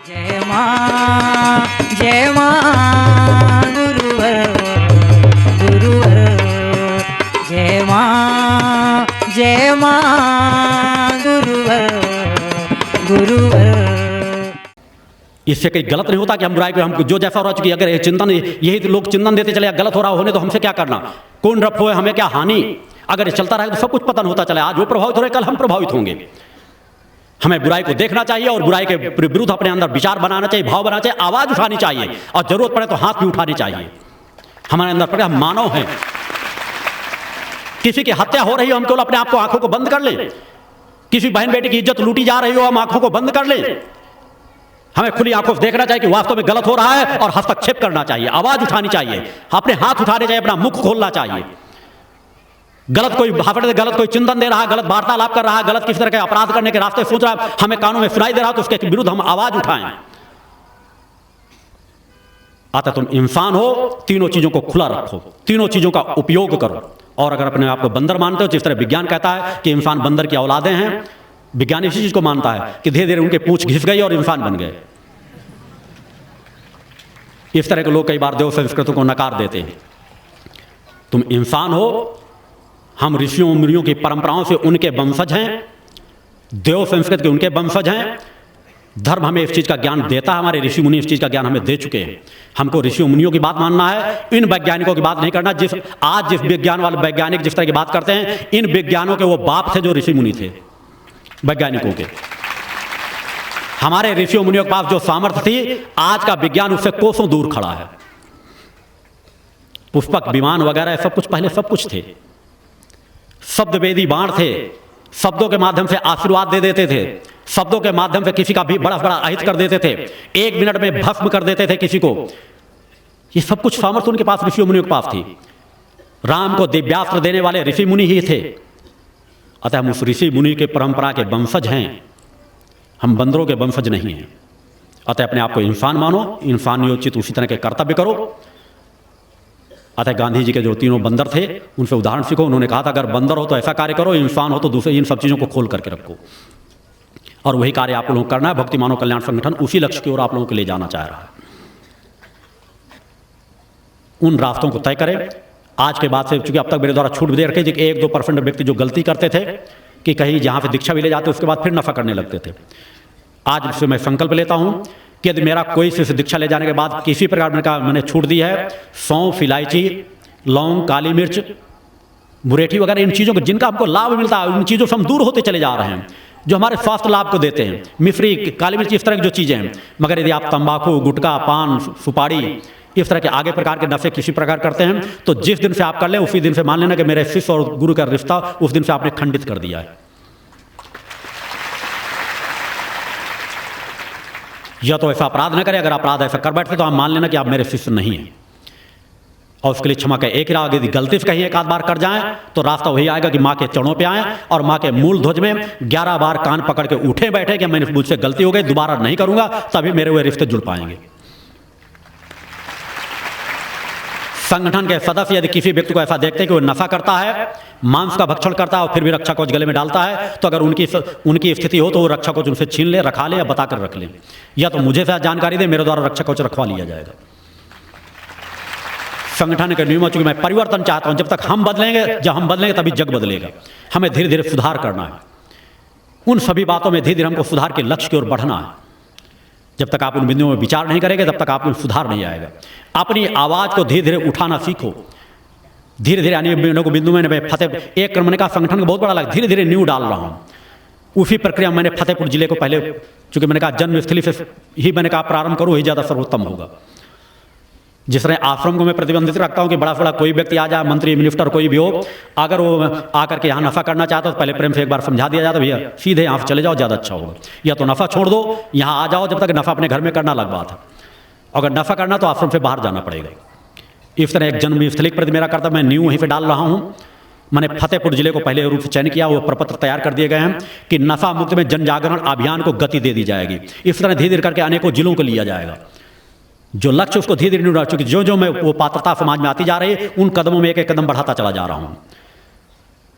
जय मां गुरुवर गुरुवर जय मां गुरुवर गुरुवर। इससे कहीं गलत नहीं होता कि हम बुराई को हम जो जैसा हो रहा, चूंकि अगर ये चिंतन यही तो लोग चिंतन देते चले गलत हो रहा होने तो हमसे क्या करना, कौन रफ हो हमें क्या हानि। अगर ये चलता रहे तो सब कुछ पतन होता चले, आज वो प्रभावित हो रहे कल हम प्रभावित होंगे। हमें बुराई को देखना चाहिए और बुराई के विरुद्ध अपने अंदर विचार बनाना चाहिए, भाव बनाना चाहिए, आवाज उठानी चाहिए और जरूरत पड़े तो हाथ भी उठानी चाहिए। हमारे अंदर पड़े हम मानव हैं, किसी की हत्या हो रही हो हम केवल अपने आप को आंखों को बंद कर लें, किसी बहन बेटी की इज्जत लूटी जा रही हो हम आंखों को बंद कर लें। हमें खुली आंखों से देखना चाहिए कि वास्तव में गलत हो रहा है और हस्तक्षेप करना चाहिए, आवाज उठानी चाहिए, अपने हाथ उठाने चाहिए, अपना मुख खोलना चाहिए। गलत कोई गलत कोई चिंतन दे रहा है, गलत वार्तालाप कर रहा है, गलत किसी तरह के अपराध करने के रास्ते सोच रहा है, हमें कानों में सुनाई दे रहा है तो उसके विरुद्ध हम आवाज उठाएं। अतः तुम इंसान हो, तीनों चीजों को खुला रखो, तीनों चीजों का उपयोग करो। और अगर अपने आप को बंदर मानते हो, जिस तरह विज्ञान कहता है कि इंसान बंदर की औलादें हैं, विज्ञान इसी चीज को मानता है कि धीरे धीरे उनके पूंछ घिस गई और इंसान बन गए। इस तरह के लोग कई बार देव संस्कृतों को नकार देते हैं। तुम इंसान हो, हम ऋषियों मुनियों की परंपराओं से उनके वंशज हैं, देव संस्कृत के उनके वंशज हैं। धर्म हमें इस चीज का ज्ञान देता है, हमारे ऋषि मुनि इस चीज का ज्ञान हमें दे चुके हैं। हमको ऋषियों मुनियों की बात मानना है, इन वैज्ञानिकों की बात नहीं करना। जिस विज्ञान वाले वैज्ञानिक जिस तरह की बात करते हैं, इन विज्ञानों के वो बाप थे जो ऋषि मुनि थे वैज्ञानिकों के। हमारे ऋषियों मुनियों के पास जो सामर्थ्य थी, आज का विज्ञान उससे कोसों दूर खड़ा है। पुष्पक विमान वगैरह सब कुछ पहले सब कुछ थे, शब्द वेदी बाण थे, शब्दों के माध्यम से आशीर्वाद दे देते थे, शब्दों के माध्यम से किसी का भी बड़ा बड़ा अहित कर देते थे, 1 मिनट में भस्म कर देते थे किसी को। ये सब कुछ सामर्थ्य उनके पास ऋषि मुनियों के पास थी। राम को दिव्यास्त्र देने वाले ऋषि मुनि ही थे। अतः हम उस ऋषि मुनि के परंपरा के वंशज हैं, हम बंदरों के वंशज नहीं हैं। अतः अपने आप को इंसान मानो, इंसानियोचित उसी तरह के कर्तव्य करो। अतः गांधी जी के जो तीनों बंदर थे उनसे उदाहरण सीखो। उन्होंने कहा था अगर बंदर हो तो ऐसा कार्य करो, इंसान हो तो दूसरे इन सब चीज़ों को खोल करके रखो। और वही कार्य आप लोगों को करना है। भक्ति मानव कल्याण संगठन उसी लक्ष्य की ओर आप लोगों को ले जाना चाह रहा है। उन रास्तों को तय करें। आज के बाद से, चूंकि अब तक मेरे द्वारा छूट भी दे रखे थे कि 1-2% व्यक्ति जो गलती करते थे कि कहीं जहाँ से दीक्षा भी ले जाते उसके बाद फिर नफा करने लगते थे, आज से मैं संकल्प लेता हूँ कि यदि मेरा कोई से दीक्षा ले जाने के बाद किसी प्रकार का मैंने छूट दी है, सौंफ, इलायची, लौंग, काली मिर्च, मुरेठी वगैरह इन चीज़ों को जिनका हमको लाभ मिलता है, उन चीज़ों से हम दूर होते चले जा रहे हैं जो हमारे स्वास्थ्य लाभ को देते हैं। मिश्री, काली मिर्च, इस तरह की जो चीज़ें हैं। मगर यदि आप तंबाकू, गुटखा, पान, सुपारी, इस तरह के आगे प्रकार के नशे किसी प्रकार करते हैं तो जिस दिन से आप कर लें उसी दिन से मान लेना कि मेरे शिष्य और गुरु का रिश्ता उस दिन से आपने खंडित कर दिया है। या तो ऐसा अपराध न करें, अगर अपराध ऐसा कर बैठते तो आप मान लेना कि आप मेरे शिष्य नहीं हैं और उसके लिए क्षमा का एक ही राह। यदि गलती से कहीं एक आध बार कर जाएं तो रास्ता वही आएगा कि माँ के चरणों पे आएं और माँ के मूल ध्वज में 11 बार कान पकड़ के उठे बैठे कि मैंने मुझसे गलती हो गई, दोबारा नहीं करूंगा, तभी मेरे हुए रिश्ते जुड़ पाएंगे। संगठन के सदस्य यदि किसी व्यक्ति को ऐसा देखते हैं कि वो नशा करता है, मांस का भक्षण करता है और फिर भी रक्षा कवच गले में डालता है, तो अगर उनकी स्थिति हो तो वो रक्षा कवच उनसे छीन ले, रखा ले या बताकर रख ले, या तो मुझे से जानकारी दे, मेरे द्वारा रक्षा कवच रखवा लिया जाएगा। संगठन के नियमों, चूंकि मैं परिवर्तन चाहता हूं, जब तक हम बदलेंगे, जब हम बदलेंगे तभी जग बदलेगा। हमें धीरे धीरे सुधार करना है। उन सभी बातों में धीरे धीरे हमको सुधार के लक्ष्य की ओर बढ़ना है। जब तक आप उन बिंदुओं में विचार नहीं करेंगे तब तक आप में सुधार नहीं आएगा। अपनी आवाज को धीरे धीरे उठाना सीखो। धीरे धीरे आने बिंदु में मैं फतेह एक क्रम ने कहा संगठन को बहुत बड़ा लगा, धीरे धीरे नींव डाल रहा हूँ। उसी प्रक्रिया में मैंने फतेहपुर जिले को पहले, चूंकि मैंने कहा जन्मस्थली से ही मैंने कहा प्रारंभ करूँ, वही ज़्यादा सर्वोत्तम होगा। जिस तरह आश्रम को मैं प्रतिबंधित रखता हूँ कि बड़ा बड़ा कोई व्यक्ति आ जाए, मंत्री, मिनिस्टर कोई भी हो, अगर वो आकर के यहाँ नफा करना चाहता तो पहले प्रेम से एक बार समझा दिया जाता, भैया सीधे यहाँ से चले जाओ, ज़्यादा अच्छा होगा, या तो नफा छोड़ दो, यहाँ आ जाओ, जब तक नफा अपने घर में करना अलग बात है। अगर नफा करना तो आश्रम से बाहर जाना पड़ेगा। इस तरह एक जन्मस्थली के प्रति मेरा कर्तव्य मैं नींव वहीं पर डाल रहा हूँ। मैंने फतेहपुर जिले को पहले रूप से चयन किया, वो प्रपत्र तैयार कर दिए गए हैं कि नशा मुक्त में जन जागरण अभियान को गति दे दी जाएगी। इस तरह धीरे धीरे करके अनेकों जिलों को लिया जाएगा। जो लक्ष्य उसको धीरे धीरे, चूंकि जो जो मैं वो पात्रता समाज में आती जा रही है, उन कदमों में एक एक कदम बढ़ाता चला जा रहा हूँ।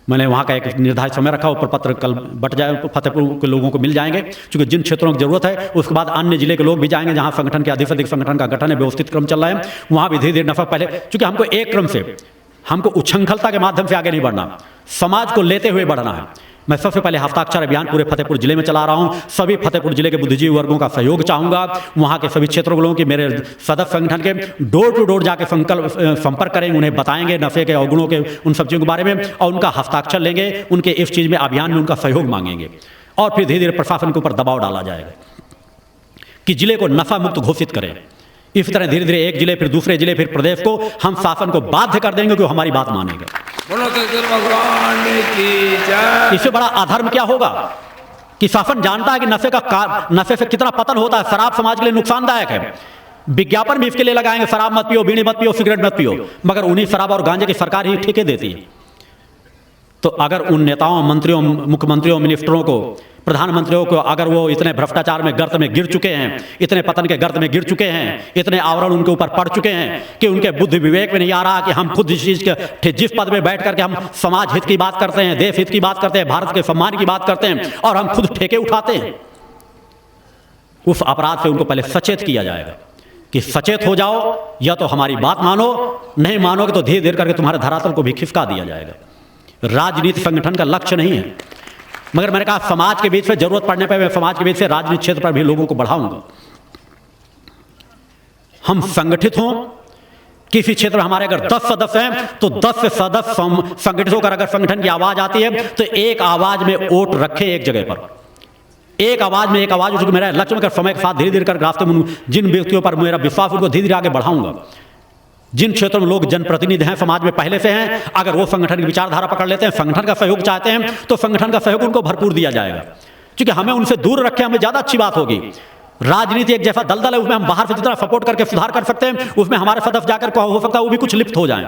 मैंने वहाँ का एक निर्धारित समय रखा, ऊपर पत्र कल बट जाए, फतेहपुर के लोगों को मिल जाएंगे, क्योंकि जिन क्षेत्रों की जरूरत है उसके बाद अन्य जिले के लोग भी जाएंगे जहाँ संगठन के अधिक से अधिक संगठन का गठन है, व्यवस्थित क्रम चल रहा है, वहाँ भी धीरे धीरे नफा पहले, क्योंकि हमको एक क्रम से, हमको उच्छृंखलता के माध्यम से आगे नहीं बढ़ना, समाज को लेते हुए बढ़ना है। मैं सबसे पहले हस्ताक्षर अभियान पूरे फतेहपुर जिले में चला रहा हूं। सभी फतेहपुर जिले के बुद्धिजीवी वर्गों का सहयोग चाहूंगा। वहां के सभी क्षेत्रों के लोगों की, मेरे सदस्य संगठन के डोर टू डोर जाके संपर्क करेंगे, उन्हें बताएंगे नशे के अवगुणों के, उन सब चीज़ों के बारे में, और उनका हस्ताक्षर लेंगे, उनके इस चीज़ में अभियान में उनका सहयोग मांगेंगे, और फिर धीरे धीरे प्रशासन के ऊपर दबाव डाला जाएगा कि जिले को नशा मुक्त घोषित करें। इस तरह धीरे धीरे एक जिले, फिर दूसरे जिले, फिर प्रदेश को हम शासन को बाध्य कर देंगे कि वो हमारी बात मानेगा। भगवान की जय। इससे बड़ा अधर्म क्या होगा कि शासन जानता है कि नशे से कितना पतन होता है, शराब समाज के लिए नुकसानदायक है, विज्ञापन भी इसके लिए लगाएंगे, शराब मत पियो, बीड़ी मत पियो, सिगरेट मत पियो, मगर उन्हीं शराब और गांजे की सरकार ही ठेके देती है। तो अगर उन नेताओं, मंत्रियों, मुख्यमंत्रियों, मिनिस्टरों को, प्रधानमंत्रियों को, अगर वो इतने भ्रष्टाचार में गर्त में गिर चुके हैं, इतने पतन के गर्त में गिर चुके हैं, इतने आवरण उनके ऊपर पड़ चुके हैं कि उनके बुद्धि विवेक में नहीं आ रहा कि हम खुद इस चीज़ के जिस पद में बैठ करके हम समाज हित की बात करते हैं, देश हित की बात करते हैं, भारत के सम्मान की बात करते हैं, और हम खुद ठेके उठाते हैं, उस अपराध से उनको पहले सचेत किया जाएगा कि सचेत हो जाओ, या तो हमारी बात मानो, नहीं मानोगे तो धीरे धीरे करके तुम्हारे धरातल को भी खिसका दिया जाएगा। राजनीति संगठन का लक्ष्य नहीं है, मगर मैंने कहा समाज के बीच में जरूरत पड़ने पर मैं समाज के बीच से राजनीतिक क्षेत्र पर भी लोगों को बढ़ाऊंगा। हम संगठित हों, किसी क्षेत्र में हमारे अगर 10 सदस्य हैं तो 10 से सदस्य संगठित होकर अगर संगठन की आवाज आती है तो एक आवाज में वोट रखे, एक जगह पर एक आवाज में एक आवाज, जो मेरा लक्ष्य में समय के साथ धीरे धीरे कर रास्ते में जिन व्यक्तियों पर मेरा विश्वास उनको धीरे धीरे आगे बढ़ाऊंगा। जिन क्षेत्रों में लोग जनप्रतिनिधि हैं, समाज में पहले से हैं, अगर वो संगठन की विचारधारा पकड़ लेते हैं, संगठन का सहयोग चाहते हैं, तो संगठन का सहयोग उनको भरपूर दिया जाएगा, क्योंकि हमें उनसे दूर रखे हमें ज़्यादा अच्छी बात होगी। राजनीति एक जैसा दलदल है, उसमें हम बाहर से जितना सपोर्ट करके सुधार कर सकते हैं, उसमें हमारे सदस्य जाकर हो सकता है वो भी कुछ लिप्त हो जाएं।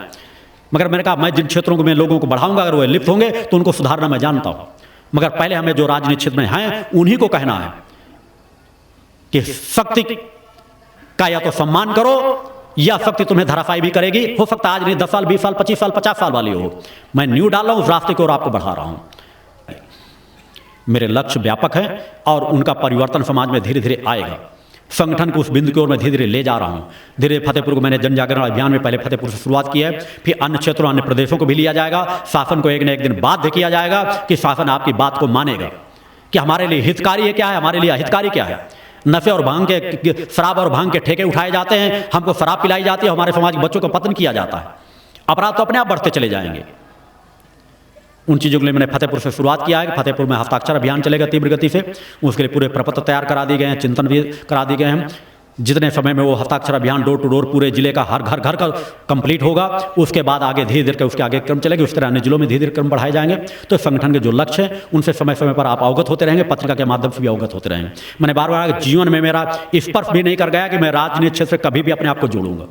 मगर मैंने कहा मैं जिन क्षेत्रों को मैं लोगों को बढ़ाऊंगा, अगर वो लिप्त होंगे तो उनको सुधारना मैं जानता हूँ, मगर पहले हमें जो राजनीतिक क्षेत्र में हैं उन्हीं को कहना है कि शक्ति का या तो सम्मान करो या शक्ति तुम्हें धराशायी भी करेगी। हो सकता है आज नहीं 10 साल, 20 साल, 25 साल, 50 साल वाली हो, मैं न्यू डाल रहा हूं, उस रास्ते की ओर आपको बढ़ा रहा हूं। मेरे लक्ष्य व्यापक है और उनका परिवर्तन समाज में धीरे धीरे आएगा। संगठन को उस बिंदु की ओर मैं धीरे धीरे ले जा रहा हूं। धीरे फतेहपुर को मैंने जन जागरण अभियान में पहले फतेहपुर से शुरुआत की है, फिर अन्य क्षेत्रों, अन्य प्रदेशों को भी लिया जाएगा। शासन को एक न एक दिन बाध्य किया जाएगा कि शासन आपकी बात को मानेगा कि हमारे लिए हितकारी है क्या है, हमारे लिए अहितकारी क्या है। नशे और भांग के, शराब और भांग के ठेके उठाए जाते हैं, हमको शराब पिलाई जाती है, हमारे समाज के बच्चों को पतन किया जाता है, अपराध तो अपने आप बढ़ते चले जाएंगे। उन चीज़ों के लिए मैंने फतेहपुर से शुरुआत किया है कि फतेहपुर में हस्ताक्षर अभियान चलेगा तीव्र गति से। उसके लिए पूरे प्रपत्र तैयार करा दिए गए हैं, चिंतन भी करा दिए गए हैं। जितने समय में वो हस्ताक्षर अभियान डोर टू डोर पूरे जिले का हर घर का कंप्लीट होगा, उसके बाद आगे धीरे धीरे उसके आगे क्रम चलेगा। उस तरह अन्य जिलों में धीरे धीरे क्रम बढ़ाए जाएंगे। तो संगठन के जो लक्ष्य हैं उनसे समय समय पर आप अवगत होते रहेंगे, पत्रिका के माध्यम से भी अवगत होते रहेंगे। मैंने बार बार जीवन में मेरा स्पर्श भी नहीं कर गया कि मैं राजनीतिक क्षेत्र से कभी भी अपने आप को जोड़ूंगा।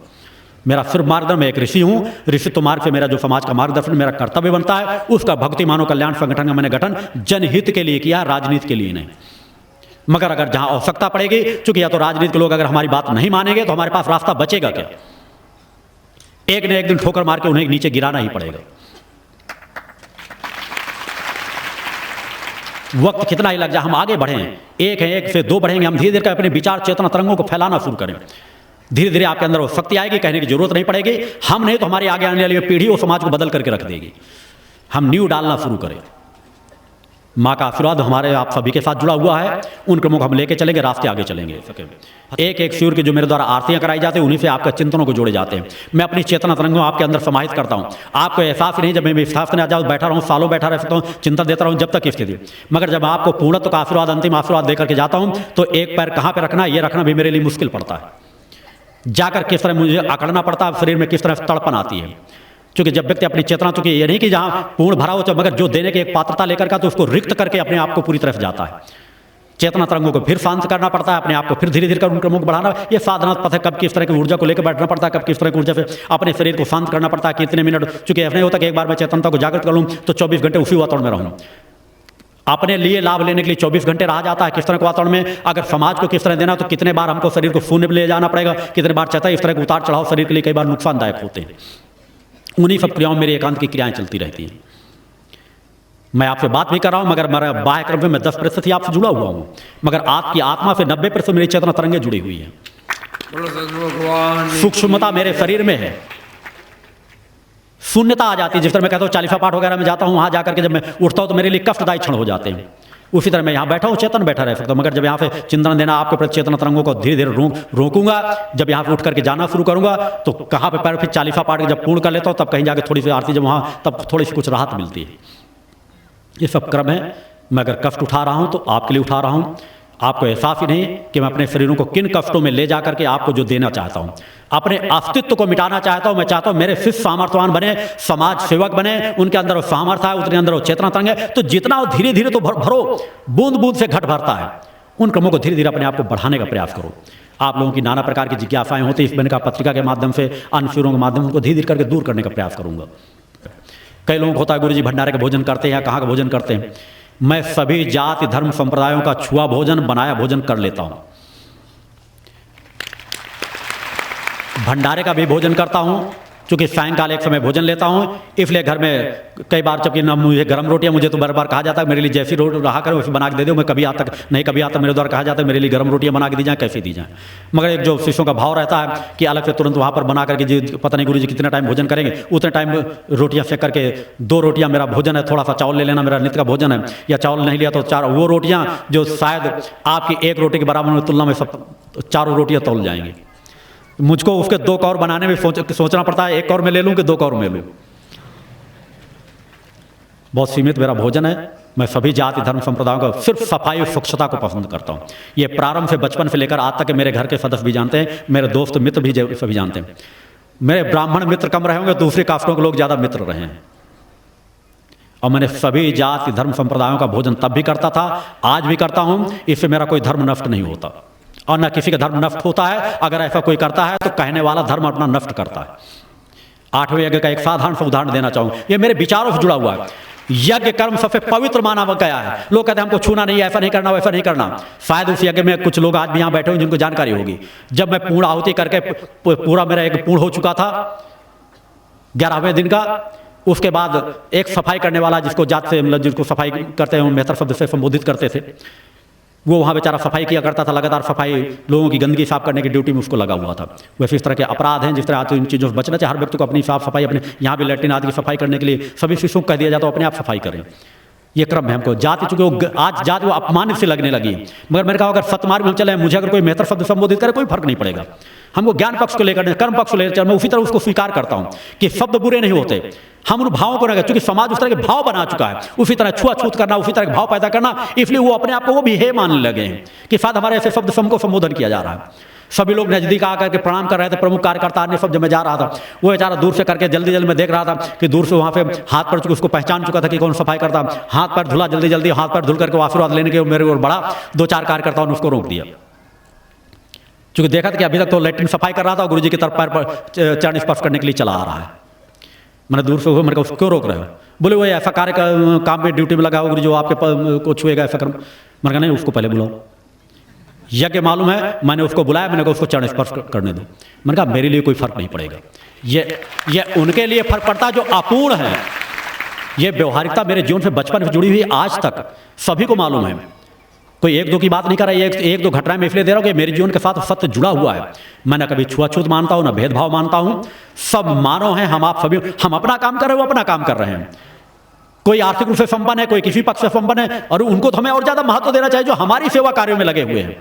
मेरा सिर्फ मार्गदर्शन, मैं एक ऋषि हूँ, ऋषि तो मार्ग से मेरा जो समाज का मार्गदर्शन मेरा कर्तव्य बनता है, उसका भक्ति मानव कल्याण संगठन का मैंने गठन जनहित के लिए किया, राजनीति के लिए नहीं। मगर अगर जहां आवश्यकता पड़ेगी, चूंकि या तो राजनीति के लोग अगर हमारी बात नहीं मानेंगे तो हमारे पास रास्ता बचेगा क्या? एक न एक दिन ठोकर मार के उन्हें नीचे गिराना ही पड़ेगा। वक्त कितना ही लग जाए, हम आगे बढ़ें, एक है एक से दो बढ़ेंगे। हम धीरे धीरे अपने विचार चेतना तरंगों को फैलाना शुरू करें। धीरे धीरे आपके अंदर वो शक्ति आएगी, कहने की जरूरत नहीं पड़ेगी। हम नहीं तो हमारी आगे आने वाली पीढ़ी वो समाज को बदल करके रख देगी। हम न्यू डालना शुरू करें। माँ का आशीर्वाद हमारे आप सभी के साथ जुड़ा हुआ है। उन क्रमों को हम लेके चलेंगे, रास्ते आगे चलेंगे। एक एक शिविर की जो मेरे द्वारा आरतियां कराई जाती हैं, उन्हीं से आपके चिंतनों को जोड़े जाते हैं। मैं अपनी चेतना तरंगों आपके अंदर समाहित करता हूँ। आपको एहसास ही नहीं, जब मैं एहसास करने आ जाऊँ, बैठा रहूँ, सालों बैठा रह सकता हूँ, चिंतन देता रहूँ जब तक की स्थिति। मगर जब आपको पूर्णत्व का आशीर्वाद, अंतिम आशीर्वाद देकर के जाता हूँ, तो एक पैर कहाँ पर रखना, ये रखना भी मेरे लिए मुश्किल पड़ता है। जाकर किस तरह मुझे अकड़ना पड़ता है, शरीर में किस तरह तड़पन आती है। क्योंकि जब व्यक्ति अपनी चेतना, चूंकि ये नहीं कि जहाँ पूर्ण भरा हो, मगर जो देने की एक पात्रता लेकर का, तो उसको रिक्त करके अपने आप को पूरी तरफ जाता है। चेतना तरंगों को फिर शांत करना पड़ता है, अपने आप को फिर धीरे धीरे कर उन क्रमों को बढ़ाना। ये साधना पथ है, कब किस तरह की ऊर्जा को लेकर बैठना पड़ता है, कब किस तरह की ऊर्जा से अपने शरीर को शांत करना पड़ता है, कितने मिनट। चूंकि ऐसा नहीं होता कि एक बार मैं चेतनता को जागृत कर लूँ तो 24 घंटे उसी वातावरण में रहूँ। अपने लिए लाभ लेने के लिए 24 घंटे रहा जाता है। किस तरह के वातावरण में, अगर समाज को किस तरह देना, तो कितने बार हमको शरीर को शून्य ले जाना पड़ेगा, कितने बार चाहता है। इस तरह के उतार चढ़ाव शरीर के लिए कई बार नुकसानदायक होते हैं। उन्हीं सब क्रियाओं में मेरी एकांत की क्रियाएं चलती रहती हैं। मैं आपसे बात भी कर रहा हूँ, मगर मेरा बाह्य क्रम में मैं 10% ही आपसे जुड़ा हुआ हूँ, मगर आपकी आत्मा से 90% मेरी चेतना तरंगे जुड़ी हुई है। बोलो सदगुरु भगवान की सूक्ष्मता मेरे शरीर में है, शून्यता आ जाती है। जिस तरह मैं कहता हूँ चालीसा पाठ वगैरह में जाता हूँ, वहाँ जाकर के जब मैं उठता हूँ तो मेरे लिए कष्टदायी क्षण हो जाते हैं। उसी तरह मैं यहाँ बैठा हूँ, चेतन बैठा रह सकता हूँ, मगर जब यहाँ पे चिंतन देना आपके प्रति चेतना तरंगों को धीरे धीरे रोकूंगा, जब यहाँ पे उठ करके जाना शुरू करूंगा तो कहाँ पे पैर फिर चालीसा पाठ जब पूर्ण कर लेता हूँ, तब कहीं जाके थोड़ी सी आरती, जब वहाँ तब थोड़ी सी कुछ राहत मिलती है। ये सब क्रम है। मैं अगर कष्ट उठा रहा हूँ तो आपके लिए उठा रहा हूँ। आपको एहसास ही नहीं कि मैं अपने शरीरों को किन कष्टों में ले जा करके आपको जो देना चाहता हूँ, अपने अस्तित्व को मिटाना चाहता हूँ। मैं चाहता हूँ मेरे शिष्य सामर्थ्यवान बने, समाज सेवक बने, उनके अंदर वो सामर्थ्य है, उनके अंदर वो चेतना तरंग है। तो जितना वो धीरे धीरे तो भरो, बूंद बूंद से घट भरता है। उन क्रमों को धीरे धीरे अपने आप को बढ़ाने का प्रयास करो। आप लोगों की नाना प्रकार की जिज्ञासाएं होती है, इस मैंने कहा पत्रिका के माध्यम से, अन्य शिविरों के माध्यम से उनको धीरे धीरे करके दूर करने का प्रयास करूंगा। कई लोगों को होता है गुरुजी भंडारे का भोजन करते हैं या कहाँ का भोजन करते हैं। मैं सभी जाति धर्म संप्रदायों का छुआ भोजन, बनाया भोजन कर लेता हूं। भंडारे का भी भोजन करता हूं, क्योंकि सायंकाल एक समय भोजन लेता हूं, इसलिए घर में कई बार जबकि ना मुझे गर्म रोटियां, मुझे तो बार बार कहा जाता है मेरे लिए जैसी रोटी रहा करो वैसे बना के दे दो। मैं कभी आज तक नहीं, कभी आज तक मेरे द्वारा कहा जाता है मेरे लिए गर्म रोटियां बना के दी जाएँ, कैसे दी जाएँ। मगर एक जो शिष्यों का भाव रहता है कि अलग से तुरंत वहाँ पर बना करके जी पता नहीं गुरु जी कितना टाइम भोजन करेंगे, उतने टाइम रोटियाँ सेक करके 2 रोटियाँ मेरा भोजन है, थोड़ा सा चावल ले लेना मेरा नित्य का भोजन है, या चावल नहीं लिया तो 4 वो रोटियाँ जो शायद आपकी एक रोटी के बराबर में तुलना में सब 4 रोटियाँ तोल जाएंगी। मुझको उसके 2 कौर बनाने में सोचना पड़ता है, 1 कौर में ले लूँ कि 2 कौर में लूँ। बहुत सीमित मेरा भोजन है। मैं सभी जाति धर्म संप्रदायों का सिर्फ सफाई और स्वच्छता को पसंद करता हूँ। ये प्रारंभ से बचपन से लेकर आज तक के मेरे घर के सदस्य भी जानते हैं, मेरे दोस्त मित्र भी सभी जानते हैं। मेरे ब्राह्मण मित्र कम रहे होंगे, दूसरी कास्टों के लोग ज़्यादा मित्र रहे हैं। और मैंने सभी जाति धर्म संप्रदायों का भोजन तब भी करता था, आज भी करता हूँ। इससे मेरा कोई धर्म नष्ट नहीं होता और न किसी का धर्म नष्ट होता है। अगर ऐसा कोई करता है तो कहने वाला धर्म अपना नष्ट करता है। 8वें यज्ञ का एक साधारण सा उदाहरण देना चाहूँगा, ये मेरे विचारों से जुड़ा हुआ है। यज्ञ कर्म सबसे पवित्र माना गया है। लोग कहते हैं हमको छूना नहीं, ऐसा नहीं करना, वैसा नहीं करना। शायद उस यज्ञ में कुछ लोग आज भी यहाँ बैठे हुए जिनको जानकारी होगी। जब मैं पूर्ण आहुति करके पूरा मेरा यज्ञ पूर्ण हो चुका था 11वें दिन का, उसके बाद एक सफाई करने वाला, जिसको जात से मतलब जिसको सफाई करते हैं मेहतर शब्द से संबोधित करते थे, वो वहाँ बेचारा सफाई किया करता था। लगातार सफाई, लोगों की गंदगी साफ करने की ड्यूटी में उसको लगा हुआ था। वैसे इस तरह के अपराध हैं जिस तरह आज इन चीज़ों से बचना चाहिए। हर व्यक्ति को अपनी साफ सफाई, अपने यहाँ भी लैट्रिन आदि की सफाई करने के लिए सभी शिशुओं को कह दिया जाता है अपने आप सफाई करें। ये क्रम है हमको। जाति चूंकि आज जाति वो अपमानित से लगने लगी है, मगर मैंने कहा अगर सतमार्ग में हम चले, मुझे अगर कोई मेहतर शब्द संबोधित करे कोई फर्क नहीं पड़ेगा। हमको ज्ञान पक्ष को लेकर, कर्म पक्ष को लेकर, मैं उसी तरह उसको स्वीकार करता हूँ कि शब्द बुरे नहीं होते। हम उन भावों को न, क्योंकि समाज उस तरह के भाव बना चुका है, उसी तरह छुआछूत करना, उसी तरह के भाव पैदा करना, इसलिए वो अपने आप को वो भी हे मानने लगे हैं कि शायद हमारे ऐसे शब्द सबको संबोधन किया जा रहा है। सभी लोग नजदीक आकर के प्रणाम कर रहे थे। प्रमुख कार्यकर्ता अन्य सब जब मैं जा रहा था, वो बेचारा दूर से करके जल्दी जल्दी मैं देख रहा था कि दूर से वहाँ पे हाथ पर चुके, उसको पहचान चुका था कि कौन सफाई करता। हाथ पर धुला, जल्दी जल्दी हाथ पर धुल करके आशीर्वाद लेने के मेरे ओर बढ़ा। 2-4 कार्यकर्ताओं ने उसको रोक दिया, क्योंकि देखा था कि अभी तक तो लैट्रिन सफाई कर रहा था और गुरुजी की तरफ पैर पर चरण स्पर्श करने के लिए चला आ रहा है। मैंने दूर से हुआ, मैंने कहा उसको क्यों रोक रहे हो? बोले वो ऐसा कार्य काम में ड्यूटी में लगा हो गुरु जो आपके को छुएगा ऐसा कर्म। मैंने कहा नहीं, उसको पहले बुलाओ। यज्ञ मालूम है, मैंने उसको बुलाया, मैंने कहा उसको चरण स्पर्श करने दो। मैंने कहा मेरे लिए कोई फर्क नहीं पड़ेगा, ये उनके लिए फर्क पड़ता है जो अपूर्ण है। ये व्यवहारिकता मेरे जीवन से बचपन से जुड़ी हुई आज तक सभी को मालूम है। कोई 1-2 की बात नहीं कर रहा है, 1-2 घटनाएं मैं इसलिए दे रहा हूँ कि मेरे जीवन के साथ सत्य जुड़ा हुआ है। मैं ना कभी छुआछूत मानता हूँ, ना भेदभाव मानता हूँ। सब मानव हैं हम, आप सभी। हम अपना काम कर रहे हैं, वो अपना काम कर रहे हैं। कोई आर्थिक रूप से संपन्न है, कोई किसी पक्ष से संपन्न है, और उनको तो हमें और ज्यादा महत्व देना चाहिए जो हमारी सेवा कार्यों में लगे हुए हैं।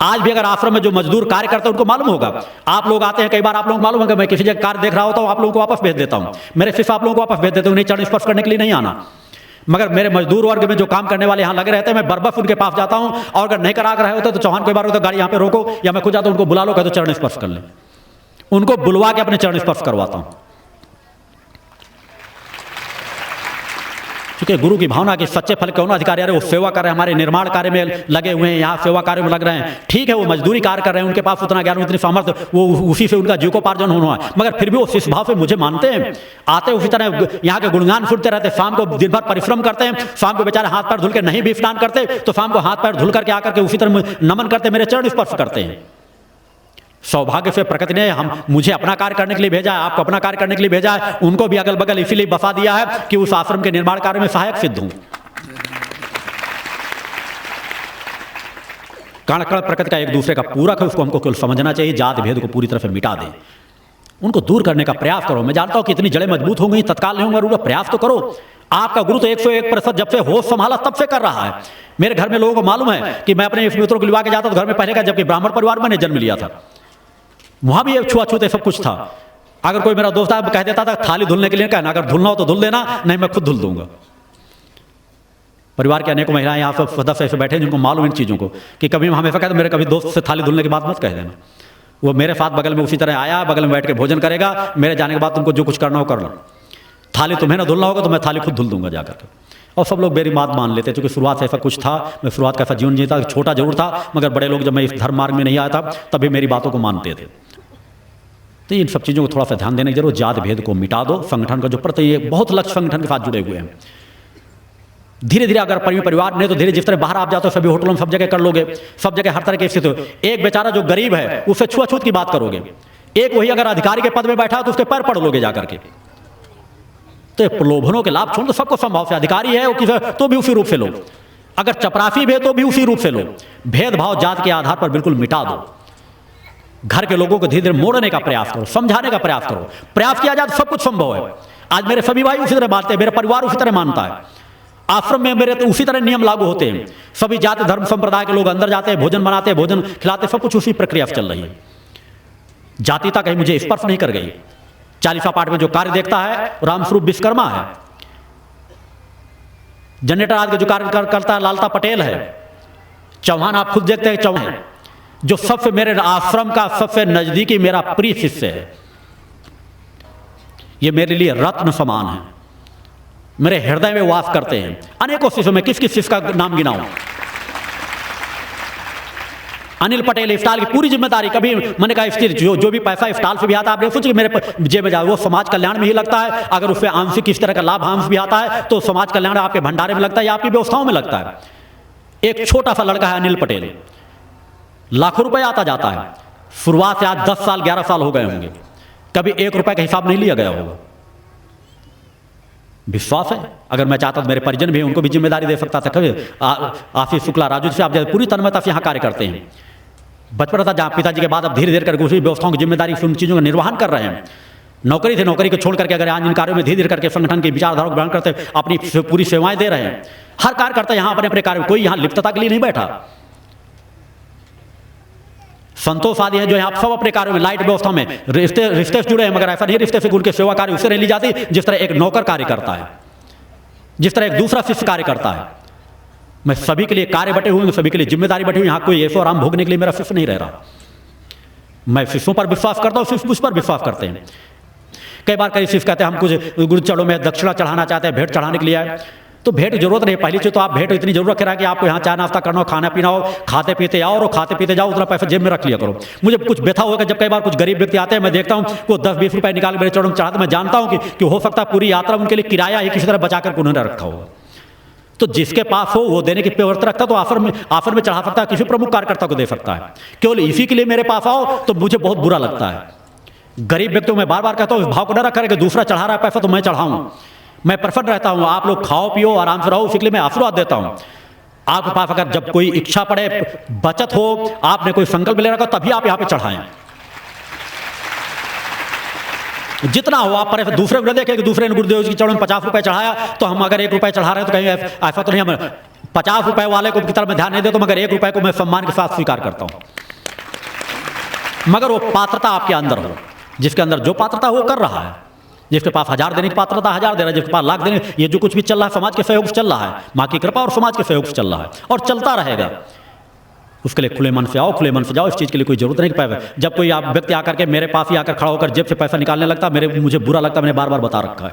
आज भी अगर आश्रम में जो मजदूर कार्य करते हैं उनको मालूम होगा। आप लोग आते हैं, कई बार आप लोगों को मालूम है कि मैं किसी जगह कार्य देख रहा होता हूँ, आप लोगों को वापस भेज देता हूँ। मेरे शिष्य आप लोगों को वापस भेज देते हैं, उन्हें चरण स्पर्श करने के लिए नहीं आना। मगर मेरे मजदूर वर्ग में जो काम करने वाले यहाँ लगे रहते हैं, मैं बर्बस उनके पास जाता हूँ, और अगर नहीं करा रहे होते तो चौहान कोई बार होता गाड़ी यहाँ पे रोको, या मैं खुद जाता हूँ उनको बुला लो, कहते चरण स्पर्श कर ले। उनको बुलवा के अपने चरण स्पर्श करवाता हूँ, क्योंकि गुरु की भावना के सच्चे फल कौन अधिकारी है, वो सेवा कर रहे हैं, हमारे निर्माण कार्य में लगे हुए हैं, यहाँ सेवा कार्य में लग रहे हैं। ठीक है, वो मजदूरी कार्य कर रहे हैं, उनके पास उतना ज्ञान, उतनी सामर्थ्य, वो उसी से उनका जीविकोपार्जन होना है। मगर फिर भी वो शिष्य भाव से मुझे मानते हैं, आते उसी तरह यहाँ के गुणगान सुनते रहते। शाम को दिन भर परिश्रम करते हैं, शाम को बेचारे हाथ पैर धुल के नहीं भी स्नान करते तो शाम को हाथ पैर धुल करके आकर के उसी तरह नमन करते, मेरे चरण स्पर्श करते हैं। सौभाग्य से प्रकृति ने मुझे अपना कार्य करने के लिए भेजा है, आपको अपना कार्य करने के लिए भेजा है, उनको भी अगल बगल इसीलिए बसा दिया है कि उस आश्रम के निर्माण कार्य में सहायक सिद्ध हूं। कण कण प्रकृति का एक दूसरे का पूरक है, उसको हमको केवल समझना चाहिए। जात भेद को पूरी तरह से मिटा दें, उनको दूर करने का प्रयास करो। मैं जानता हूं कि इतनी जड़ें मजबूत हो गई, तत्काल नहीं होंगे, प्रयास तो करो। आपका गुरु तो 101% जब से होश संभाला तब से कर रहा है। मेरे घर में लोगों को मालूम है कि मैं अपने मित्रों को लिवा के जाता तो घर में पहले का, जबकि ब्राह्मण परिवार में जन्म लिया था, वहां भी एक छुआछूत सब कुछ था। अगर कोई मेरा दोस्त कह देता था थाली धुलने के लिए कहना, अगर धुलना हो तो धुल देना, नहीं मैं खुद धुल दूंगा। परिवार के अनेकों महिलाएं यहाँ पर सदस्य ऐसे बैठे जिनको मालूम इन चीज़ों को कि कभी हमेशा कहते मेरे कभी दोस्त से थाली धुलने की बात मत कह देना। वो मेरे साथ बगल में उसी तरह आया, बगल में बैठ के भोजन करेगा, मेरे जाने के बाद तुमको जो कुछ करना हो कर लो, थाली तुम्हें ना धुलना होगा तो मैं थाली खुद धुल दूंगा जाकर के। और सब लोग मेरी बात मान लेते, क्योंकि शुरुआत से ऐसा कुछ था, मैं शुरुआत का ऐसा जीवन जीता, छोटा जरूर था, मगर बड़े लोग जब मैं इस धर्म मार्ग में नहीं आया था तभी मेरी बातों को मानते थे। तो इन सब चीज़ों को थोड़ा सा ध्यान देने की जरूर। जात भेद को मिटा दो। संगठन का जो प्रति बहुत लक्ष्य संगठन के साथ जुड़े हुए हैं, धीरे धीरे अगर परिवार नहीं तो धीरे जिस तरह बाहर आप जाते हो सभी होटलों में सब जगह कर लोगे, सब जगह हर तरह की स्थिति हो। एक बेचारा जो गरीब है उससे छुआछूत की बात करोगे, एक वही अगर अधिकारी के पद में बैठा है तो उसके पैर पड़ लोगे जाकर के। तो प्रलोभनों के लाभ छोड़ दो, सबको संभव से अधिकारी है वो तो भी उसी रूप से लो, अगर चपरासी भी है तो भी उसी रूप से लो। भेदभाव जात के आधार पर बिल्कुल मिटा दो। घर के लोगों को धीरे धीरे मोड़ने का प्रयास करो, समझाने का प्रयास करो। प्रयास किया जाए तो सब कुछ संभव है। आज मेरे सभी भाई उसी तरह मानते हैं, मेरा परिवार उसी तरह मानता है। आश्रम में मेरे तो उसी तरह नियम लागू होते हैं। सभी जाति धर्म संप्रदाय के लोग अंदर जाते हैं, भोजन बनाते हैं, भोजन खिलाते, सब कुछ उसी प्रक्रिया से चल रही है। जातिता कहीं मुझे स्पर्श नहीं कर गई। 40वां पाठ में जो कार्य देखता है रामस्वरूप विश्वकर्मा है, जनरेटर आज का जो कार्य करता है लालता पटेल है, चौहान आप खुद देखते हैं चौहान जो सबसे मेरे आश्रम का सबसे नजदीकी मेरा प्रिय शिष्य है। ये मेरे लिए रत्न समान है, मेरे हृदय में वास करते हैं। अनेकों शिष्यों में किस किस शिष्य का नाम गिनाऊं। अनिल पटेल इफ्तार की पूरी जिम्मेदारी, कभी मैंने कहा स्थिर जो भी पैसा इफ्तार से भी आता है आपने सोचिए मेरे जेब में जाए, वो समाज कल्याण में ही लगता है। अगर उससे आंशिक किस तरह का लाभ अंश भी आता है तो समाज कल्याण आपके भंडारे में लगता है या आपकी व्यवस्थाओं में लगता है। एक छोटा सा लड़का है अनिल पटेल, लाखों रुपए आता जाता है। शुरुआत से आज 10 साल 11 साल हो गए होंगे, कभी 1 रुपए का हिसाब नहीं लिया गया होगा। विश्वास है, अगर मैं चाहता तो मेरे परिजन भी उनको भी जिम्मेदारी दे सकता था। कभी आशीष शुक्ला राजू से आप पूरी तन्मयता से यहाँ कार्य करते हैं। बचपन था जहाँ पिताजी के बाद अब धीरे धीरे करके उसी व्यवस्थाओं की जिम्मेदारी उन चीज़ों का निर्वहन कर रहे हैं। नौकरी थे, नौकरी को छोड़ करके अगर आज इन कार्यों में धीरे धीरे करके संगठन की विचारधारा को ग्रहण करते अपनी पूरी सेवाएं दे रहे हैं। हर कार्य करता है यहाँ अपने अपने कार्य, कोई यहाँ लिप्तता के लिए नहीं बैठा। संतोष आदि है जो यहाँ सब अपने कार्यों में लाइट व्यवस्था में रिश्ते से जुड़े हैं, मगर ऐसा नहीं रिश्ते से उनके सेवा कार्य उससे नहीं ली जाती जिस तरह एक नौकर कार्य करता है, जिस तरह एक दूसरा शिष्य कार्य करता है। मैं सभी के लिए कार्य बटे हुए, सभी के लिए जिम्मेदारी बटी हुई। यहाँ कोई ऐसो आराम भोगने के लिए मेरा शिष्य नहीं रह रहा। मैं शिष्यों पर विश्वास करता हूँ, शिष्य मुझ पर विश्वास करते हैं। कई बार कई शिष्य कहते हैं हम कुछ गुरु चढ़ो में दक्षिणा चढ़ाना चाहते हैं, भेंट चढ़ाने के लिए आए। तो भेंट की जरूरत नहीं। पहली चीज तो आप भेंट इतनी जरूरत रहा कि आपको यहाँ चाय नाश्ता करना हो, खाना पीना हो, खाते पीते आओ और खाते पीते जाओ, उतना पैसा जेब में रख लिया करो। मुझे कुछ व्यथा होगा जब कई बार कुछ गरीब व्यक्ति आते हैं, मैं देखता हूँ वो 10-20 रुपए निकाल मेरे चरणों में चढ़ाते। मैं जानता हूँ कि हो सकता है पूरी यात्रा उनके लिए किराया ही किसी तरह बचा कर उन्होंने रखा होगा। तो जिसके पास हो वो देने की प्रवृत्ति रखता तो आफर में चढ़ा सकता है, किसी प्रमुख कार्यकर्ता को दे सकता है। केवल इसी के लिए मेरे पास आओ तो मुझे बहुत बुरा लगता है। गरीब व्यक्तियों में बार बार कहता हूँ इस भाव को न रखा कि दूसरा चढ़ा रहा है पैसा तो मैं चढ़ाऊं। मैं प्रसन्न रहता हूँ, आप लोग खाओ पियो आराम से रहो, इसी के लिए मैं आशीर्वाद देता हूँ। आपके पास अगर जब कोई इच्छा पड़े, बचत हो, आपने कोई संकल्प ले रखा तभी आप यहाँ पे चढ़ाएं। जितना हो आप पर दूसरे को देखें कि दूसरे ने गुरुदेव जी के चरणों में 50 रुपए चढ़ाया तो हम अगर 1 रुपए चढ़ा रहे हैं तो कहीं ऐसा तो नहीं हम 50 रुपए वाले को की तरफ में ध्यान नहीं देता, मगर 1 रुपए को मैं सम्मान के साथ स्वीकार करता हूँ। मगर वो पात्रता आपके अंदर हो, जिसके अंदर जो पात्रता वो कर रहा है। जिसके पास 1000 देने की पात्रता 1000 दे रहा है, जिसके पास लाख देने, ये जो कुछ भी चल रहा है समाज के सहयोग से चल रहा है, माँ की कृपा और समाज के सहयोग से चल रहा है और चलता रहेगा। उसके लिए खुले मन से आओ, खुले मन से जाओ। इस चीज़ के लिए कोई जरूरत नहीं पाए। जब कोई आप व्यक्ति आकर के मेरे पास ही आकर खड़ा होकर जेब से पैसा निकालने लगता, मुझे बुरा लगता। मैंने बार बार बता रखा है,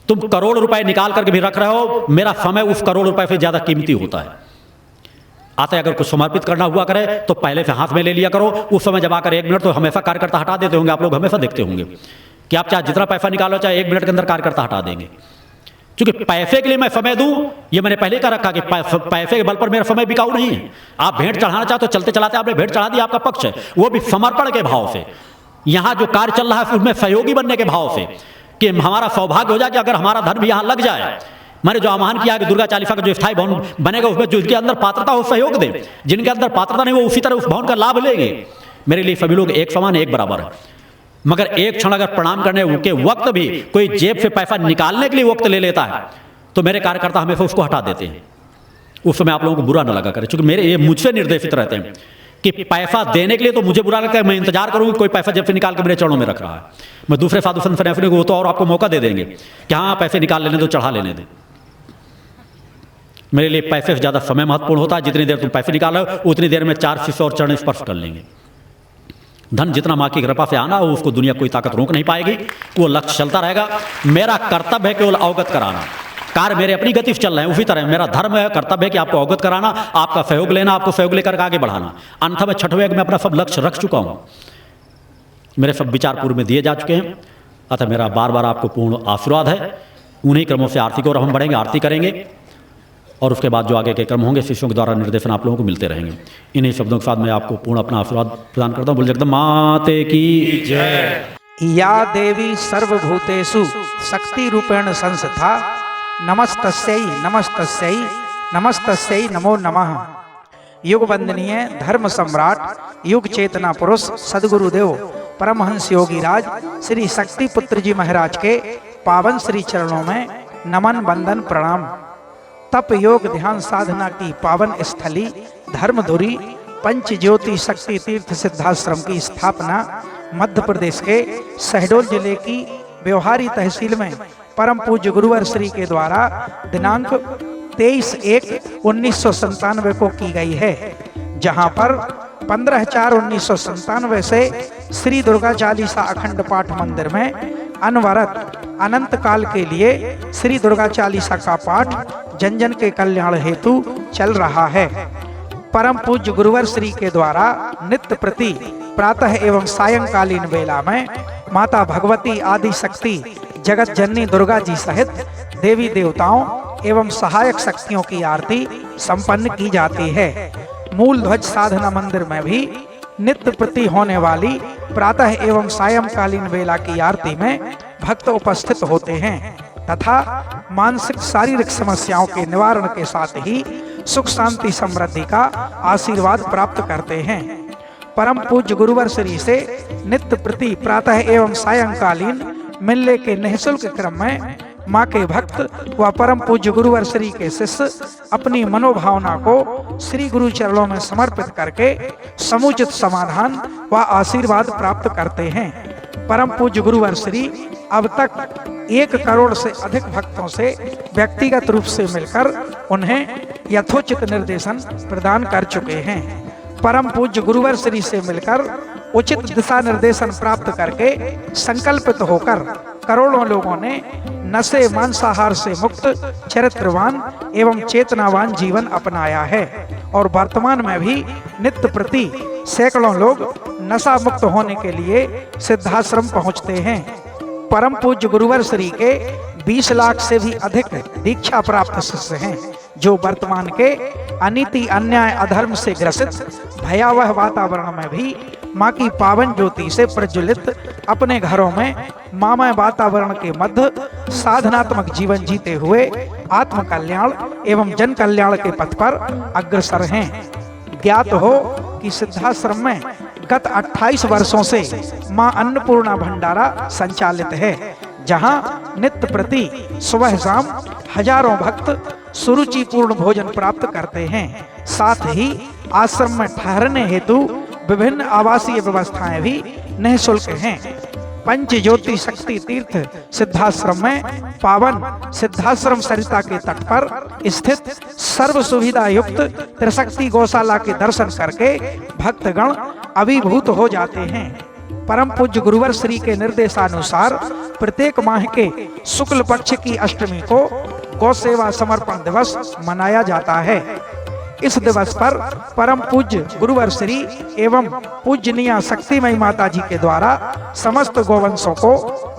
तुम करोड़ रुपए निकाल करके भी रख रहे हो, मेरा समय उस करोड़ रुपए से ज्यादा कीमती होता है। आते अगर कुछ समर्पित करना हुआ करे तो पहले से हाथ में ले लिया करो। उस समय जब आकर 1 मिनट तो हमेशा कार्यकर्ता हटा देते होंगे, आप लोग हमेशा देखते होंगे कि आप चाहे जितना पैसा निकालो चाहे 1 मिनट के अंदर कार्यकर्ता हटा देंगे। क्योंकि पैसे के लिए मैं समय दूं, ये मैंने पहले का रखा कि पैसे के बल पर मेरा समय बिकाऊ नहीं है। आप भेंट चढ़ाना चाहते हो, चलते चलाते आपने भेंट चढ़ा दी, आपका पक्ष है, वो भी समर्पण के भाव से। यहाँ जो कार्य चल रहा है उसमें सहयोगी बनने के भाव से, कि हमारा सौभाग्य हो जाए कि अगर हमारा धर्म यहाँ लग जाए। मैंने जो आह्वान किया कि दुर्गा चालीसा का जो स्थायी भवन बनेगा उसमें जो जिनके अंदर पात्रता हो सहयोग दें, जिनके अंदर पात्रता नहीं वो उसी तरह उस भवन का लाभ लेंगे। मेरे लिए सभी लोग एक समान, एक बराबर है। मगर एक क्षण अगर प्रणाम करने के वक्त भी कोई जेब से पैसा निकालने के लिए वक्त ले लेता है तो मेरे कार्यकर्ता हमेशा उसको हटा देते हैं। उस समय आप लोगों को बुरा न लगा करे, क्योंकि मेरे ये मुझसे निर्देशित रहते हैं कि पैसा देने के लिए तो मुझे बुरा लगता है, मैं इंतजार करूंगी कोई पैसा जेब से निकाल के मेरे चरणों में रख रहा है। मैं दूसरे साधु संत सन्यासियों को तो और आपको मौका दे देंगे कि हाँ पैसे निकाल लेने दो, चढ़ा लेने दें। मेरे लिए पैसे से ज़्यादा समय महत्वपूर्ण होता है। जितनी देर तुम पैसे निकालो उतनी देर में 4 शिष्य और चरण स्पर्श कर लेंगे। धन जितना माँ की कृपा से आना हो उसको दुनिया कोई ताकत रोक नहीं पाएगी, वो लक्ष्य चलता रहेगा। मेरा कर्तव्य है केवल अवगत कराना। कार्य मेरे अपनी गति से चल रहे हैं, उसी तरह मेरा धर्म है, कर्तव्य है कि आपको अवगत कराना, आपका सहयोग लेना, आपको सहयोग लेकर आगे बढ़ाना। अन्यथा मैं छठवें यज्ञ में अपना सब लक्ष्य रख चुका हूँ, मेरे सब विचार पूर्व में दिए जा चुके हैं। अतः मेरा बार बार आपको पूर्ण आशीर्वाद है। उन्हीं क्रमों से आरती की ओर हम बढ़ेंगे, आरती करेंगे और उसके बाद जो आगे के क्रम होंगे शिष्यों के द्वारा निर्देशन आप लोगों को मिलते रहेंगे। इन्हीं शब्दों के साथ मैं आपको पूर्ण अपना आशीर्वाद प्रदान करता हूँ। बोल जगदम्बा माते की जय। या देवी सर्वभूतेषु शक्ति रूपेण संस्था नमस्तस्यै नमस्तस्यै नमस्तस्यै नमो नमः। युग वंदनीय धर्म सम्राट युग चेतना पुरुष सदगुरुदेव परमहंस योगी राज श्री शक्ति पुत्र जी महाराज के पावन श्री चरणों में नमन वंदन प्रणाम। तप योग ध्यान साधना की पावन स्थली धर्मधुरी पंच ज्योति शक्ति तीर्थ सिद्धाश्रम की स्थापना मध्य प्रदेश के शहडोल जिले की व्यवहारी तहसील में परम पूज्य गुरुवर श्री के द्वारा दिनांक 23/1/1997 को की गई है, जहां पर 15/4/1997 से श्री दुर्गा चालीसा अखंड पाठ मंदिर में अनवरत अनंत काल के लिए श्री दुर्गा चालीसा का पाठ जन जन के कल्याण हेतु चल रहा है। परम पूज्य गुरुवर श्री के द्वारा नित्य प्रति प्रातः एवं सायंकालीन वेला में माता भगवती आदि शक्ति जगत जननी दुर्गा जी सहित देवी देवताओं एवं सहायक शक्तियों की आरती संपन्न की जाती है। मूल ध्वज साधना मंदिर में भी नित्य प्रति होने वाली प्रातः एवं सायंकालीन वेला की आरती में भक्त उपस्थित होते हैं तथा मानसिक शारीरिक समस्याओं के निवारण के साथ ही सुख शांति समृद्धि का आशीर्वाद प्राप्त करते हैं। परम पूज्य गुरुवर श्री से नित्य प्रति प्रातः एवं सायंकालीन मिलने के निःशुल्क क्रम में माँ के भक्त व परम पूज्य गुरुवर श्री के शिष्य अपनी मनोभावना को श्री गुरु चरणों में समर्पित करके समुचित समाधान व आशीर्वाद प्राप्त करते हैं। परम पूज्य गुरुवर श्री अब तक 1 करोड़ से अधिक भक्तों से व्यक्तिगत रूप से मिलकर उन्हें यथोचित निर्देशन प्रदान कर चुके हैं। परम पूज्य गुरुवर श्री से मिलकर उचित दिशा निर्देशन प्राप्त करके संकल्पित होकर करोड़ों लोगों ने नशे मांसाहार से मुक्त चरित्रवान एवं चेतनावान जीवन अपनाया है और वर्तमान में भी नित्य प्रति सैकड़ों लोग नशा मुक्त होने के लिए सिद्धाश्रम पहुंचते हैं। परम पूज्य गुरुवर श्री के 20 लाख से भी अधिक दीक्षा प्राप्त शिष्य हैं जो वर्तमान के अनीति अन्याय अधर्म से ग्रसित भयावह वातावरण में भी माँ की पावन ज्योति से प्रज्वलित अपने घरों में मामय वातावरण के मध्य साधनात्मक जीवन जीते हुए आत्म कल्याण एवं जन कल्याण के पथ पर अग्रसर हैं। ज्ञात हो कि सिद्धाश्रम में गत 28 वर्षों से माँ अन्नपूर्णा भंडारा संचालित है, जहां नित्य प्रति सुबह शाम हजारों भक्त सुरुचिपूर्ण भोजन प्राप्त करते हैं। साथ ही आश्रम में ठहरने हेतु विभिन्न आवासीय व्यवस्थाएं भी निःशुल्क हैं। पंच ज्योति शक्ति तीर्थ सिद्धाश्रम में पावन सिद्धाश्रम सरिता के तट पर स्थित सर्व सुविधा युक्त त्रिशक्ति गौशाला के दर्शन करके भक्तगण अभिभूत हो जाते हैं। परम पूज्य गुरुवर श्री के निर्देशानुसार प्रत्येक माह के शुक्ल पक्ष की अष्टमी को गौ सेवा समर्पण दिवस मनाया जाता है। इस दिवस पर परम पूज्य गुरुवर श्री एवं पूजनीय शक्तिमयी माता जी के द्वारा समस्त गोवंशों को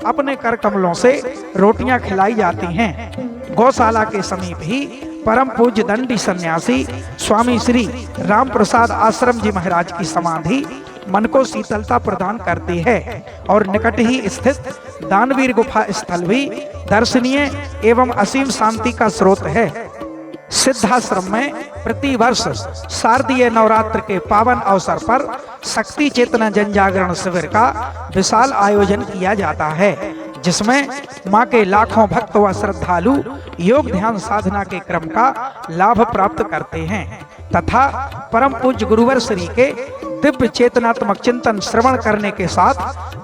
अपने कर कमलों से रोटियां खिलाई जाती हैं। गौशाला के समीप ही परम पूज्य दंडी सन्यासी स्वामी श्री राम प्रसाद आश्रम जी महाराज की समाधि मन को शीतलता प्रदान करती है और निकट ही स्थित दानवीर गुफा स्थल भी दर्शनीय एवं असीम शांति का स्रोत है। सिद्धाश्रम में प्रतिवर्ष शारदीय नवरात्र के पावन अवसर पर शक्ति चेतना जन जागरण शिविर का विशाल आयोजन किया जाता है, जिसमें मां के लाखों भक्त व श्रद्धालु योग ध्यान साधना के क्रम का लाभ प्राप्त करते हैं तथा परम पूज्य गुरुवर श्री के दिव्य चेतनात्मक चिंतन श्रवण करने के साथ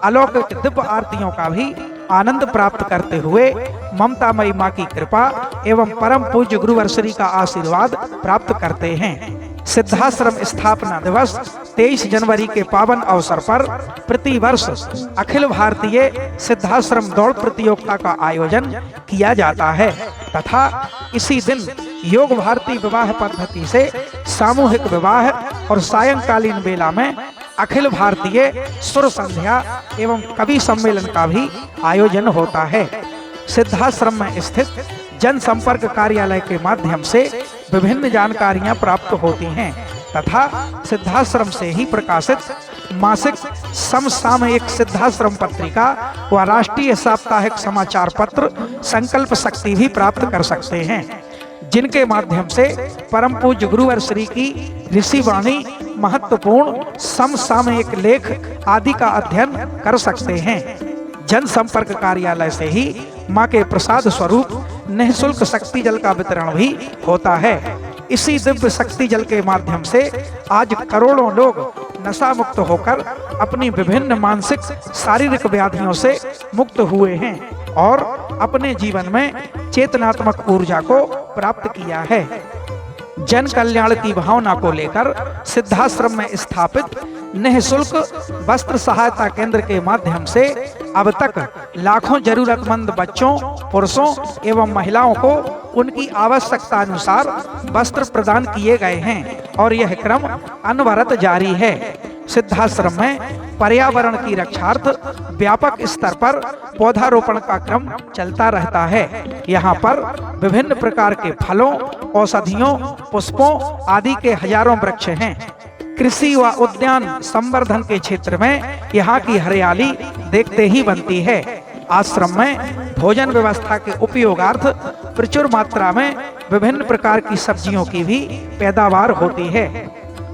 अलौकिक दिव्य आरतियों का भी आनंद प्राप्त करते हुए ममतामयी मां की कृपा एवं परम पूज्य गुरुवर श्री का आशीर्वाद प्राप्त करते हैं। सिद्धाश्रम स्थापना दिवस 23 जनवरी के पावन अवसर पर प्रतिवर्ष अखिल भारतीय सिद्धाश्रम दौड़ प्रतियोगिता का आयोजन किया जाता है तथा इसी दिन योग भारती विवाह पद्धति से सामूहिक विवाह और सायंकालीन बेला में अखिल भारतीय सुर संध्या एवं कवि सम्मेलन का भी आयोजन होता है। सिद्धाश्रम में स्थित जनसंपर्क कार्यालय के माध्यम से विभिन्न जानकारियां प्राप्त होती हैं तथा सिद्धाश्रम से ही प्रकाशित मासिक समसामयिक सिद्धाश्रम पत्रिका व राष्ट्रीय साप्ताहिक समाचार पत्र संकल्प शक्ति भी प्राप्त कर सकते हैं, जिनके माध्यम से परम पूज्य गुरुवर श्री की ऋषि वाणी महत्वपूर्ण समसामयिक लेख आदि का अध्ययन कर सकते हैं। जनसंपर्क कार्यालय से ही मां के प्रसाद स्वरूप निःशुल्क शक्ति जल का वितरण भी होता है। इसी दिव्य शक्ति जल के माध्यम से आज करोड़ों लोग नशा मुक्त होकर अपनी विभिन्न मानसिक शारीरिक व्याधियों से मुक्त हुए हैं और अपने जीवन में चेतनात्मक ऊर्जा को प्राप्त किया है। जन कल्याण की भावना को लेकर सिद्धाश्रम में स्थापित निःशुल्क वस्त्र सहायता केंद्र के माध्यम से अब तक लाखों जरूरतमंद बच्चों, पुरुषों एवं महिलाओं को उनकी आवश्यकता अनुसार वस्त्र प्रदान किए गए हैं और यह क्रम अनवरत जारी है। सिद्धाश्रम में पर्यावरण की रक्षार्थ व्यापक स्तर पर पौधारोपण का क्रम चलता रहता है। यहाँ पर विभिन्न प्रकार के फलों, औषधियों, पुष्पों आदि के हजारों वृक्ष हैं। कृषि व उद्यान संवर्धन के क्षेत्र में यहाँ की हरियाली देखते ही बनती है। आश्रम में भोजन व्यवस्था के उपयोगार्थ प्रचुर मात्रा में विभिन्न प्रकार की सब्जियों की भी पैदावार होती है।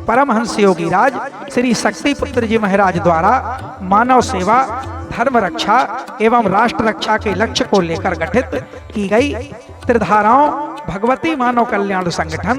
परमहंस योगी राज श्री शक्ति पुत्र जी महाराज द्वारा मानव सेवा, धर्म रक्षा एवं राष्ट्र रक्षा के लक्ष्य को लेकर गठित की गई त्रिधाराओं भगवती मानव कल्याण संगठन,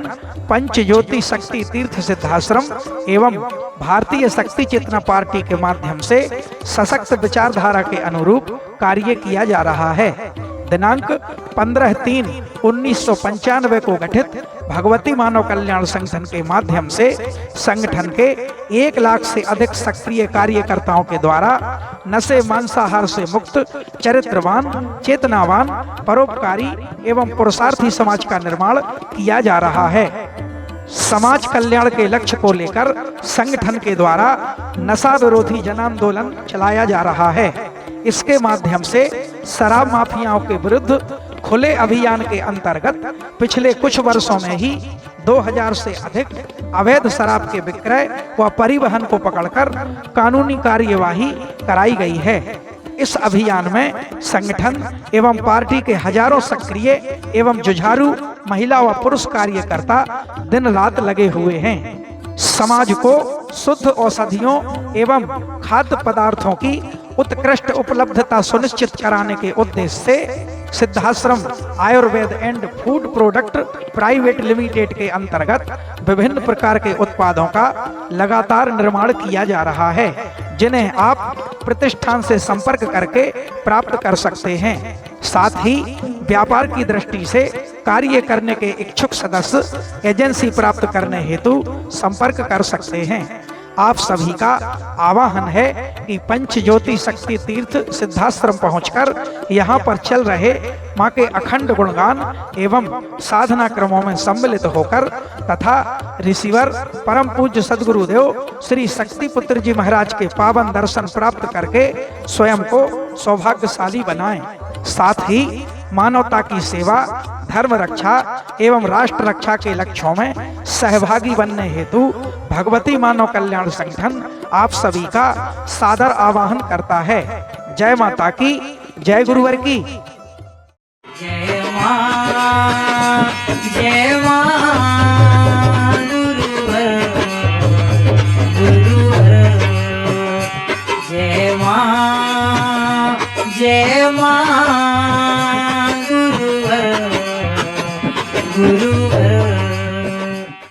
पंच ज्योति शक्ति तीर्थ सिद्धाश्रम एवं भारतीय शक्ति चेतना पार्टी के माध्यम से सशक्त विचारधारा के अनुरूप कार्य किया जा रहा है। दिनांक 15/3/1995 को गठित भगवती मानव कल्याण संगठन के माध्यम से संगठन के 1 लाख से अधिक सक्रिय कार्यकर्ताओं के द्वारा नशे मांसाहार से मुक्त, चरित्रवान, चेतनावान, परोपकारी एवं पुरुषार्थी समाज का निर्माण किया जा रहा है। समाज कल्याण के लक्ष्य को लेकर संगठन के द्वारा नशा विरोधी जन आंदोलन चलाया जा रहा है। इसके माध्यम से शराब माफियाओं के विरुद्ध खुले अभियान के अंतर्गत पिछले कुछ वर्षों में ही 2000 से अधिक अवैध शराब के विक्रय व परिवहन को पकड़कर कानूनी कार्यवाही कराई गई है। इस अभियान में संगठन एवं पार्टी के हजारों सक्रिय एवं जुझारू महिला व पुरुष कार्यकर्ता दिन रात लगे हुए हैं। समाज को शुद्ध औषधियों एवं खाद्य पदार्थों की उत्कृष्ट उपलब्धता सुनिश्चित कराने के उद्देश्य से Siddhashram Ayurveda and food product private limited के अंतर्गत विभिन्न प्रकार के उत्पादों का लगातार निर्माण किया जा रहा है, जिन्हें आप प्रतिष्ठान से संपर्क करके प्राप्त कर सकते हैं। साथ ही व्यापार की दृष्टि से कार्य करने के इच्छुक सदस्य एजेंसी प्राप्त करने हेतु संपर्क कर सकते हैं। आप सभी का आवाहन है कि पंच ज्योति शक्ति तीर्थ सिद्धाश्रम पहुंचकर यहाँ पर चल रहे माँ के अखंड गुणगान एवं साधना क्रमों में सम्मिलित होकर तथा ऋषिवर परम पूज्य सद्गुरुदेव श्री शक्ति पुत्र जी महाराज के पावन दर्शन प्राप्त करके स्वयं को सौभाग्यशाली बनाएं। साथ ही मानवता की सेवा, धर्म रक्षा एवं राष्ट्र रक्षा के लक्ष्यों में सहभागी बनने हेतु भगवती मानव कल्याण संगठन आप सभी का सादर आवाहन करता है। जय माता की, जय गुरुवर की। जय मां, जय मां, गुरुवर, गुरुवर, जय मां, जय मां, गुरुवर, गुरु